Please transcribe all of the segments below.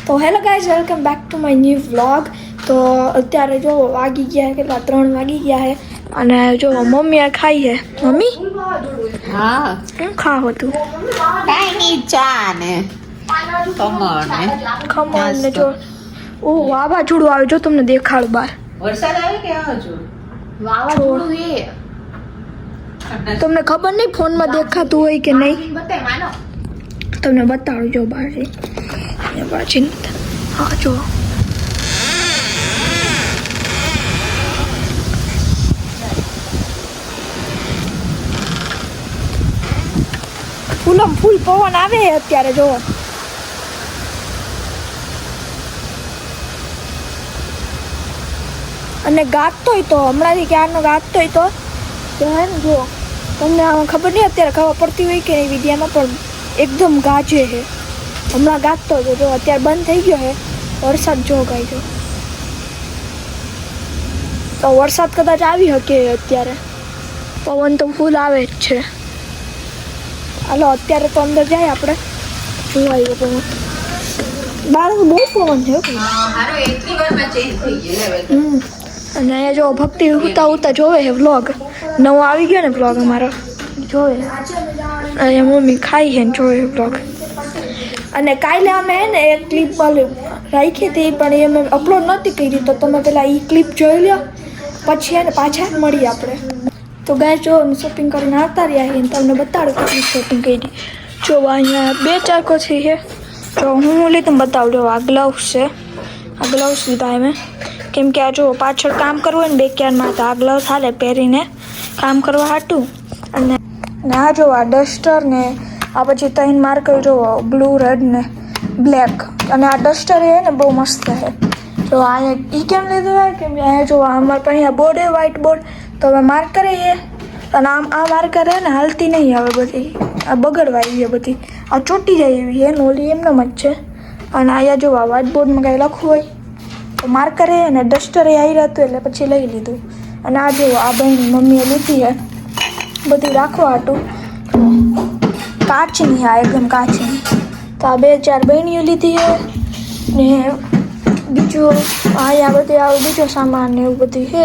તો hello guys, welcome back to my new vlog. તો અત્યારે જો વાગી ગયા કેટલા 3 વાગી ગયા છે અને જો મમ્મી આ ખાઈ છે. મમ્મી હા શું ખાવ તું? કાંઈ ચા ને ખમણ ને જો ઓ વાવાઝોડું આવે જો તમને દેખાડું બહાર. વરસાદ આવે કે વાવાઝોડું તમને ખબર નહીં ફોનમાં દેખાતું હોય કે નહીં. તમને બતાડું જો બહાર પાછી હા જો ફૂલમ ફૂલ પવન આવે અત્યારે જો. અને ગાતોય તો હમણાંથી ક્યારનો ગાતોય તો હે ને જો તમને આમાં ખબર નહીં અત્યારે ખબર પડતી હોય કે નહીં વિડીયામાં, પણ એકદમ ગાજે છે. હમણાં ગાતો હતો જો અત્યારે બંધ થઈ ગયો છે વરસાદ. જો ગાય જો તો વરસાદ કદાચ આવી શકે અત્યારે. પવન તો ફૂલ આવે જ છે. હાલો અત્યારે તો અંદર જાય આપણે જોવાય ગયો પવન. બહાર બહુ પવન છે. અને અહીંયા જો ભક્તિ ઉતા જોવે છે વ્લોગ. નવો આવી ગયો ને વ્લોગ અમારો જોવે. અહીંયા મમ્મી ખાઈ છે ને જોવે વ્લોગ. અને કાલે અમે ને એક ક્લિપ રાખી હતી પણ એ મેં અપલોડ નહોતી કરી, તો તમે પેલા એ ક્લિપ જોઈ લો પછી એને પાછા મળીએ આપણે. તો ગાય જો અમે શોપિંગ કરીને આવતા રહ્યા છીએ, તમને બતાડું કેટલી શોપિંગ કરી. જો અહીંયા 2-4 કોછી છે. જો હું લીધું બતાવજો. આ ગ્લવ્સ છે, આ ગ્લવ્સ લીધા મેં કેમ કે આ જો પાછળ કામ કરવું હોય ને બેકયાર્ડમાં તો આ ગ્લવ્સ હાલે પહેરીને કામ કરવા હાટું. અને આ જો આ ડસ્ટર ને આ પછી 3 માર્કર જો બ્લુ, રેડ ને બ્લેક. અને આ ડસ્ટર એ ને બહુ મસ્ત છે. જો અહીંયા ઈ કેમ લીધું હોય કેમ કે અહીંયા જો અમારે પણ અહીંયા બોર્ડ છે વ્હાઇટ બોર્ડ, તો હવે માર્કર એ અને આમ આ માર્કર હે ને હાલતી નહીં હવે બધી. આ બગડવાળી છે બધી, આ ચોટી જાય એવી છે ને ઓલી એમનેમ જ છે. અને અહીંયા જો આ વ્હાઇટ બોર્ડમાં કાંઈ લખવું હોય તો માર્કર એ ને ડસ્ટર એ આવી હતું એટલે પછી લઈ લીધું. અને આ જો આ બહેની મમ્મીએ લીધી છે બધી રાખવા હાટું. કાચની આ એકદમ કાચની. તો આ 2-4 બહેનીઓ લીધી છે ને બીજું અહીંયા બધી આવું બીજો સામાન ને એવું બધું છે.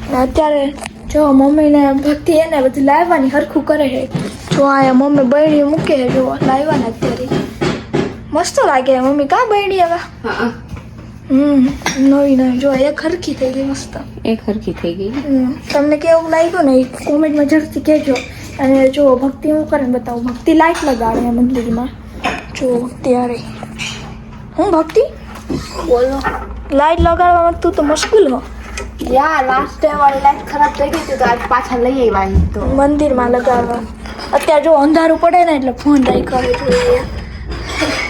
ને અત્યારે જો મમ્મીને ભક્તિ એને બધું લાવવાની હરખું કરે છે. જો અહીંયા મમ્મી બહેણી મૂકે છે જો લાવવાના અત્યારે. મસ્ત લાગે મમ્મી કા બહેણી હવે નવી નવી જો એક હરખી થઈ ગઈ મસ્ત. એક હરખી થઈ ગઈ. તમને કેવું લાગ્યું ને એ કોમેન્ટમાં ઝડપથી કહેજો. અને જો ભક્તિ હું કરે બતાવું. ભક્તિ લાઈટ લગાડે મંદિરમાં જો ત્યારે. હું ભક્તિ બોલો લાઈટ લગાડવામાં તું તો મુશ્કેલ હો. યા લાસ્ટ ટાઈમ વાળી લાઈટ ખરાબ થઈ ગઈ હતી તો આજ પાછા લઈ આવી તો મંદિરમાં લગાડવા. અત્યારે જો અંધારું પડે ને એટલે ફોન રાખ્યો જોઈએ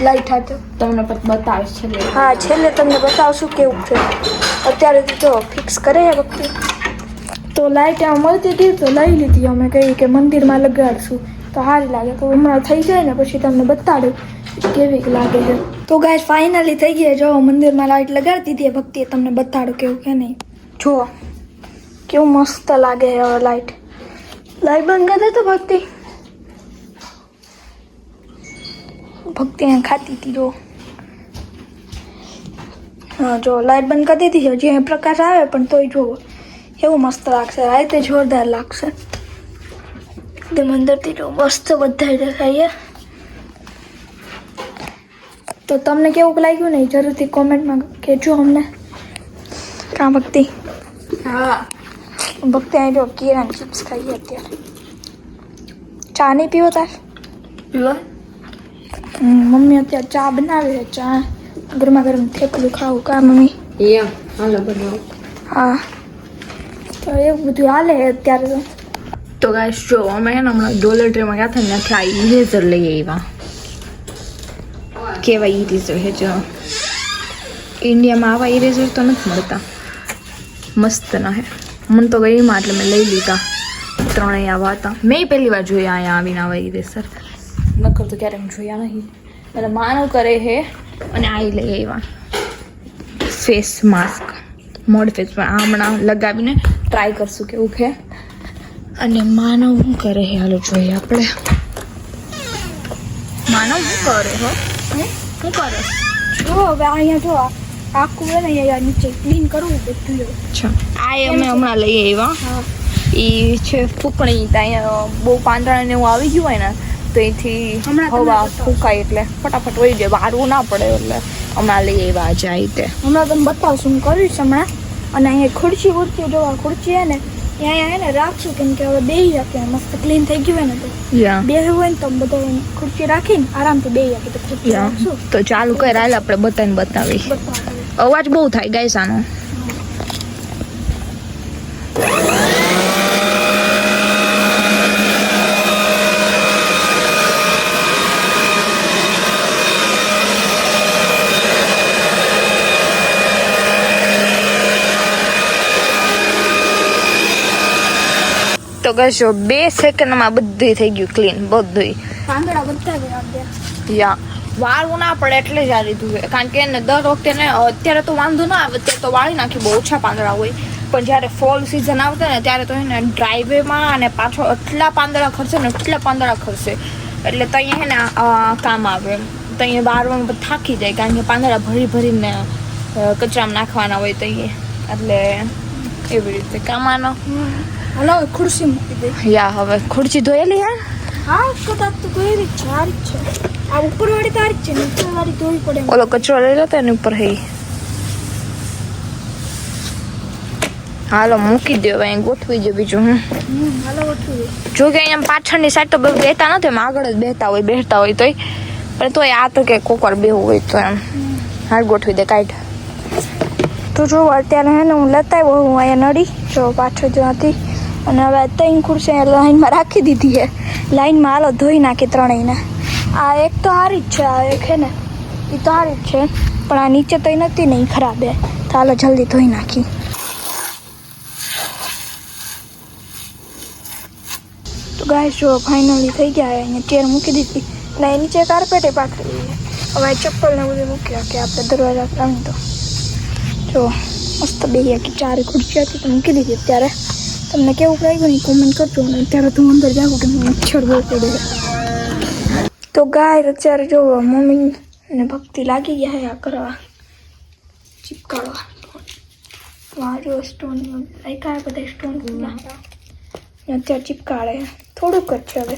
લાઈટ હાથે. તમને બતાવીશ છેલ્લે. હા છેલ્લે તમને બતાવશું કેવું છે. અત્યારે તો જો ફિક્સ કરે ભક્તિ. તો લાઈટ એમાં મળતી હતી તો લઈ લીધી. અમે કહી કે મંદિરમાં લગાડશું તો સારી લાગે. તો હમણાં થઈ જાય ને પછી તમને બતાડું કેવી લાગે છે. તો ગાઈસ ફાઇનલી થઈ ગયા. જો મંદિરમાં લાઈટ લગાડી દીધી ભક્તિએ. તમને બતાડું કેવું કે નહીં. જો કેવું મસ્ત લાગે હવે લાઈટ. લાઈટ બંધ કરી દે તો ભક્તિ. ભક્તિ અહીંયા ખાતી હતી જો. હા જો લાઈટ બંધ કરી દીધી છે. જે પ્રકાશ આવે પણ તોય જોવો એવું મસ્ત લાગશે. રાતે જોરદાર લાગશે. તેમ અંદરથી જો મસ્ત બધા દેખાય. તો તમને કેવું લાગ્યું ને જરૂરથી કોમેન્ટમાં કહેજો અમને. કાં ભક્તિ? હા ભક્તિ અહીં જો કેળા ચિપ્સ ખાઈએ અત્યારે. ચા નહીં પીવો તાર? પીવા મમ્મી અત્યારે ચા બનાવે છે. ચા ગરમા ગરમ થેપલું ખાવું કા મમ્મી? એમ હાલો બનાવો. હા તો એવું બધું હાલે અત્યારે તો. તો ગાઈસ જો અમે હમણાં ડોલર ટ્રીમાં ગયા હતા ને ત્યાંથી આ ઇરેઝર લઈ આવ્યા. કેવા ઇરેઝર છે જો. ઇન્ડિયામાં આવા ઇરેઝર તો નથી મળતા. મસ્ત ના હે. મને તો ગઈમાં એટલે મેં લઈ લીધા. 3 આવા હતા. મેં પહેલી વાર જોયા અહીંયા આવીને આવા ઇરેઝર. નકર તો ક્યારે જોયા નહીં. એટલે માનવ કરે છે અને આ લઈ આવ્યા ફેસ માસ્ક. મોડ ફેસમાં હમણાં લગાવીને ટ્રાય કરશું કેવું છે. અને માનવ શું કરે છે હાલો જોઈએ આપણે. માનવ શું કરે હો શું કરે જો હવે અહીંયા જો આખું છે ને અહીંયા નીચે ક્લીન કરવું બધું. અચ્છા આ એ અમે હમણાં લઈ આવ્યા. હા એ છે ફૂકણી. ત્યાં બહુ પાંદડા ને એવું આવી ગયું હોય ને તો એથી હમણાં તમને હવા બતાવું. ફૂંકાય એટલે ફટાફટ વહી જાય, વારવું ના પડે. એટલે હમણાં લઈ આવ્યા આજે આ રીતે. હમણાં તમે બતાવશું હું કરીશ હમણાં. અને અહીંયા ખુરશી જો આ ખુરશી હે ને અહીંયા હે ને રાખશું કેમ કે હવે બેસી શકે મસ્ત ક્લીન થઈ ગયું હોય ને તો બેસવું હોય ને તો બધા ખુરશી રાખીને આરામથી બેસી શકે તો ખુરશી રાખશું. તો ચાલુ કર હાલ આપણે બતાવીને બતાવી. અવાજ બહુ થાય ગાઈસ આનો. તો કશો 2 સેકન્ડમાં બધું થઈ ગયું ક્લીન. બધું પાંદડા બધા જ રાખ્યા. યા વાળવું ના પડે એટલે જ આ લીધું છે. કારણ કે એને દર વખતે ને અત્યારે તો વાંધો ના આવે, અત્યારે તો વાળી નાખી બહુ ઓછા પાંદડા હોય. પણ જ્યારે ફોલ સિઝન આવશે ને ત્યારે તો એને ડ્રાઈવેમાં અને પાછો એટલા પાંદડા ખરશે ને એટલા પાંદડા ખરશે એટલે તો અહીંયા હે ને કામ આવે. તો અહીંયા વાળવામાં થાકી જાય કારણ કે પાંદડા ભરી ભરીને કચરામાં નાખવાના હોય તો અહીંયા એટલે એવી રીતે કામ આનો. હાલો ખુરશી મૂકી દે. યા હવે ખુરશી ધોયેલી હે. હા કદાચ તો કોઈ રીત છે આ રીત છે. આ ઉપરવાળી તારીખ છે નીચેવાળી ધોવી પડે. ઓલો કચરો લઈ લો તો એની ઉપર હે. હાલો મૂકી દો હવે ગોઠવી દો બીજું. હાલો ગોઠવી દે. જો કે અહીંયા પાછળની સાઈડ તો બેહતા નથી, એમ આગળ જ બેહતા હોય તોય. પણ તોય આ તો કે કોકર બેહવું હોય તો એમ હાલ ગોઠવી દે કાઢ. તો જો અત્યારે હે ને હું લેતા આવ્યો હું અહીંયા નડી જો પાછળ જો હતી અને હવે 3 ખુરશી લાઈનમાં રાખી દીધી છે. લાઈનમાં હાલો ધોઈ નાખી ત્રણેયને. આ એક તો સારી જ છે, આ એક છે ને એ તો સારી જ છે પણ આ નીચે તો નથી ને એ ખરાબ છે તો હાલો જલ્દી ધોઈ નાખી. તો ગાઈસ જો ફાઇનલી થઈ ગયા. અહીંયા ચેર મૂકી દીધી ને એ નીચે કાર્પેટે પાથરી દીધી. હવે ચપ્પલ ને બધું મૂકી રાખીએ આપણે દરવાજા લાવીને. તો જો મસ્ત બેહી કે 4 ખુરશી હતી તો મૂકી દીધી. અત્યારે તમને કેવું લાગ્યું ને કોમેન્ટ કરજો. અને અત્યારે તો અંદર જાઉં કે મચ્છર બહુ પડે. તો ગાય અત્યારે જો મમ્મી અને ભક્તિ લાગી ગયા હે આ કરવા ચીપકાડવા. વાહ જો સ્ટોન આખા બધા સ્ટોન અત્યારે ચીપકાડે થોડુંક જ છે હવે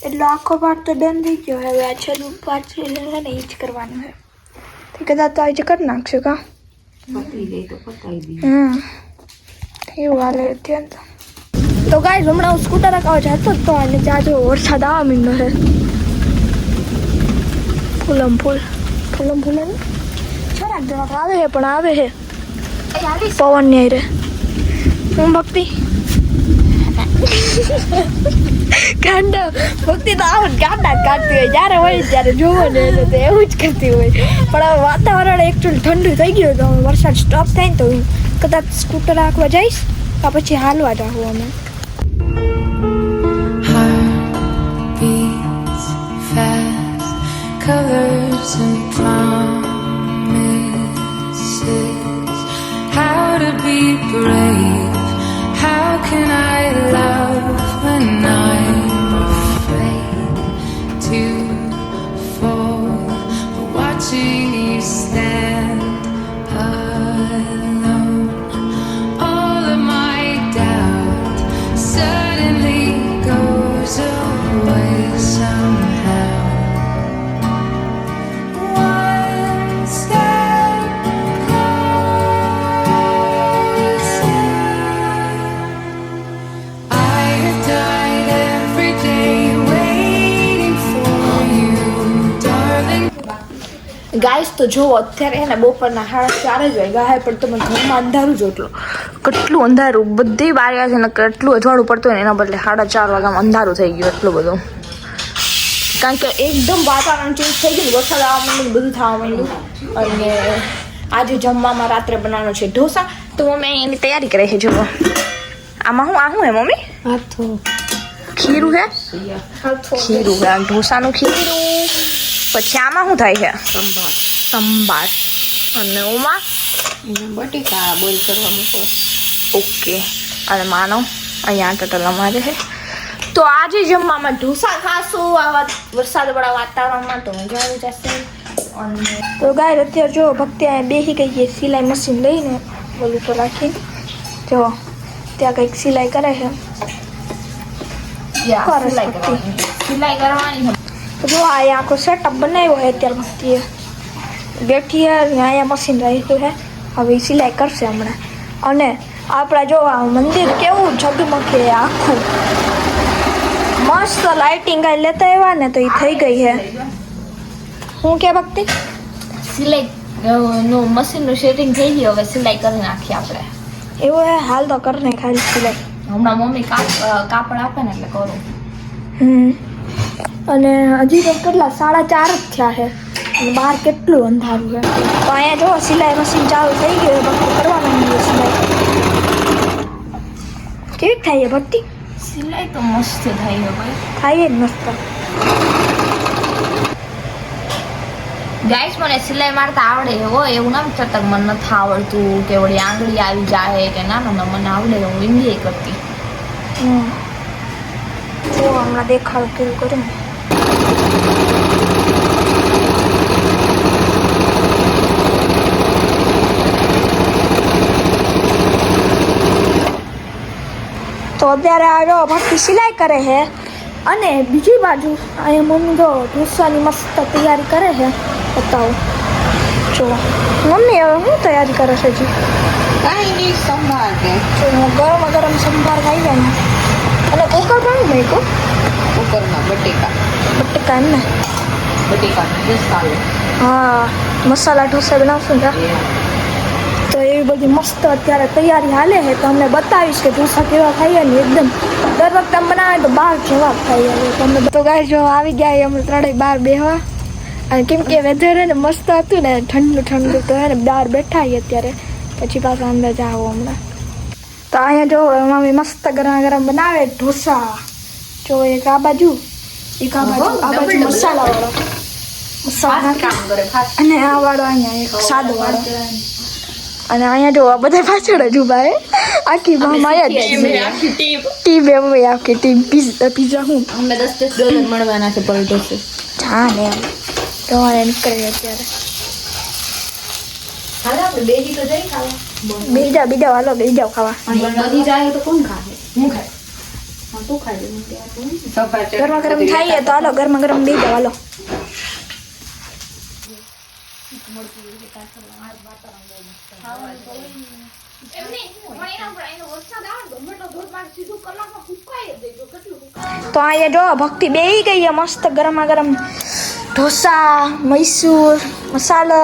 એટલે આખો પાર્ટ તો ડન થઈ ગયો. હવે આ છેલ્લું પાર્ટ છે ને એ જ કરવાનું છે. તો કદાચ તો આજે કરી નાખશું કા એવું હાલે અત્યારે તો ગાય હમણાં હું સ્કૂટર રખાવા જતો જ તો અને ત્યાં જો વરસાદ આવવા માંડ્યો છે. ફૂલમ ફૂલ જરાક આવે છે પણ આવે છે પવન ની હારે. હું ભક્તિ ગાંડા ભક્તિ તો આવું ગાંડા કાઢતી હોય જ્યારે હોય ત્યારે જોવો ને એટલે તો એવું જ કરતી હોય. પણ હવે વાતાવરણ એકચુઅલી ઠંડુ થઈ ગયું તો વરસાદ સ્ટોપ થાય ને તો હું કદાચ સ્કૂટર રાખવા જઈશ તો પછી હાલવા જાઉં અમે. Colors and promises. How to be brave? How can I love when I'm afraid to fall? Watching you stand alone. All of my doubt suddenly goes away somehow. Guys તો જો અત્યારે એને બપોરના 4:30 જ વાગ્યા હે પણ તમે ઘરમાં અંધારું જો કેટલું અંધારું. બધી બારીયા છે ને કેટલું અજવાળું પડતું હોય ને એના બદલે 4:30 વાગ્યામાં અંધારું થઈ ગયું એટલું બધું. કારણ કે એકદમ વાતાવરણ ચેન્જ થઈ ગયું, વરસાદ આવવા માંડ્યું, બધું થવા માંડ્યું. અને આજે જમવામાં રાત્રે બનાવવાનો છે ઢોસા. તો મમ્મી એની તૈયારી કરે છે. જો આમાં શું હે મમ્મી? ખીરું હે. ખીરું હે ઢોસાનું ખીરું. પછી આમાં શું થાય છે? સંભાર. અને ઓમાં બટેકા બોઇલ કરવા મૂકો. ઓકે. અને માનો અહીંયા ટટલ અમારે છે. તો આજે જમવામાં ઢોસા ખાશું આવા વરસાદવાળા વાતાવરણમાં તો મજા આવી જશે. તો ગાય અત્યારે જો ભક્તિ અહીંયા બેસી ગઈ છે સિલાઈ મશીન લઈને બોલું તો રાખીને જો ત્યાં કંઈક સિલાઈ કરે છે. સિલાઈ કરવાની તો જો અહીંયા આખો સેટઅપ બનાવ્યો છે અત્યારે ભક્તિએ બેઠી છે અહીંયા મશીન રાખ્યું છે હવે સિલાઈ કરશે હમણાં. અને આપણા જો આ મંદિર કેવું ઝગમગે આખું મસ્ત લાઇટિંગ કાંઈ લેતા આવ્યા ને તો એ થઈ ગઈ છે. હું કે ભક્તિ સિલાઈ નું મશીનનું સેટિંગ થઈ ગયું હવે સિલાઈ કરી નાખીએ આપણે. એવું હે હાલ તો કરને ખાલી સિલાઈ. હમણાં મમ્મી કાપડ આપે ને એટલે કરું. અને હજી તો કેટલા 4:30 જ થયા છે અને બહાર કેટલું અંધારું છે. તો અહીંયા જો સિલાઈ મશીન ચાલુ થઈ ગયું ભક્તિ કરવા માંડી સિલાઈ. કેવી થાય છે ભક્તિ? સિલાઈ તો મસ્ત થઈ ગયો ભાઈ. થાય જ મસ્ત. ગાઈસ મને સિલાઈ મારતા આવડે હોય એવું ના ચતક મને નથી આવડતું કે વળી આંગળી આવી જાય કે ના ના મને આવડે હું ઇન્ડિયા કરતી. જો હમણાં દેખાડો કેવું કરું. તો અત્યારે આ જો ભક્તિ સિલાઈ કરે છે અને બીજી બાજુ અહીંયા મમ્મી જો ઢોસાની મસ્ત તૈયારી કરે છે. બતાવો જો મમ્મી હવે શું તૈયારી કરે છે હજી? કાંઈ નહીં, સંભાળ કે જો ગરમ ગરમ સંભાર ખાઈ જાય ને અને કુકર પણ મૂકો કુકરમાં બટેકા એમ ને બટેકા મસાલો. હા મસાલા ઢોસા બનાવશું ને તો એવી બધી મસ્ત અત્યારે તૈયારી હાલે છે. તો અમને બતાવીશ કે ઢોસા કેવા ખાઈએ ને એકદમ દર વખતે આમ બનાવે તો બહાર જેવા ખાઈએ. તમને તો ગાય જો આવી ગયા અમે ત્રણેય બહાર બેહવા અને કેમ કે વેધર ને મસ્ત હતું ને ઠંડુ ઠંડુ તો હે ને બહાર બેઠા અત્યારે પછી પાછા અંદર જાઓ હમણાં. તો અહીંયા જો મમ્મી મસ્ત ગરમ ગરમ બનાવે ઢોસા. જો એક આ બાજુ એક આ બાજુ મસાલાવાળો મસાલા અને આ વાળો અહીંયા એક સાદો વાળો. અને અહીંયા જો આ બધા પાછળ જ ઉભા હે આખી માયા ટીમ એમ આખી ટીમ પીઝા હું અમે $10 મળવાના છે પર ઢોસે. હા ને એમ તમારે નીકળે અત્યારે હાલ આપણે બેજી તો જઈ ખાવા. બીજા વાલો બીજા ખાવા બધી જાય તો કોણ ખાય? હું ખાય. હા તું ખાઈ ગરમા ગરમ થાય તો હાલો ગરમા ગરમ બીજા વાલો. તો અહીંયા જો ભક્તિ બેહી ગઈ છે મસ્ત ગરમા ગરમ ઢોસા મૈસૂર મસાલો.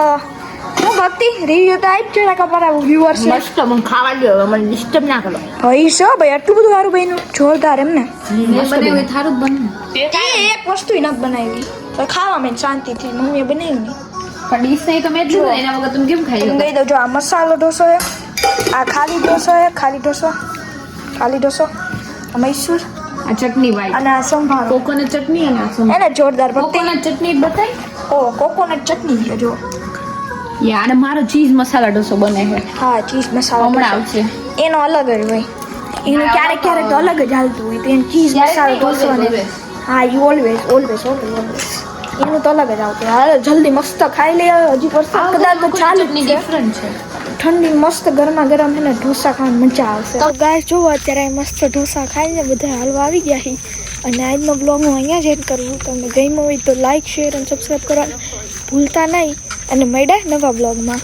હું ભક્તિ રિવ્યુ તો આવી જ છે ખબર વ્યુઅર્સ મસ્ત મને ખાવા દો હવે મને ડિસ્ટર્બ ના કરો. ભાઈ શું ભાઈ આટલું બધું સારું બન્યું જોરદાર એમ ને. બનાવ્યું થારું જ બને. એક વસ્તુ નથી બનાવી તો ખાવા મેં શાંતિથી મમ્મીએ બનાવી. પણ ડીશ નહીં તો મેં જ લીધું એના વગર તમે કેમ ખાઈ લો? કહી દો જો આ મસાલો ઢોસો છે આ ખાલી ઢોસો છે ખાલી ઢોસો આ મૈસૂર આ ચટણી વાળી અને આ સંભારો કોકોનટ ચટણી અને આ સંભારો. એને જોરદાર ભક્તિ. કોકોનટ ચટણી જ બતાવી. ઓ કોકોનટ ચટણી છે જો. યાર અને મારો ચીઝ મસાલા ઢોસો બને છે હા ચીઝ મસાલો હમણાં આવશે. એનો અલગ જ હોય એનું ક્યારેક ક્યારેક તો અલગ જ હાલતું હોય તો એને ચીઝ મસાલો ઢોસો ને હા યુ ઓલવેઝ એનું તો અલગ જ આવતું. હાલો જલ્દી મસ્ત ખાઈ લઈએ હજી વરસાદ કદાચ તો ચાલુ જ છે. ડિફરન્ટ છે. ઠંડી મસ્ત ગરમા ગરમ છે ને ઢોસા ખાવાની મજા આવશે. તો ગાય જુઓ અત્યારે મસ્ત ઢોસા ખાઈને બધા હાલવા આવી ગયા છે અને આજનો બ્લોગ હું અહીંયા જ એન્ડ કરું. તમને ગમ્યો હોય તો લાઈક શેર અને સબસ્ક્રાઈબ કરવાનું ભૂલતા નહીં અને મળ્યા નવા બ્લોગમાં.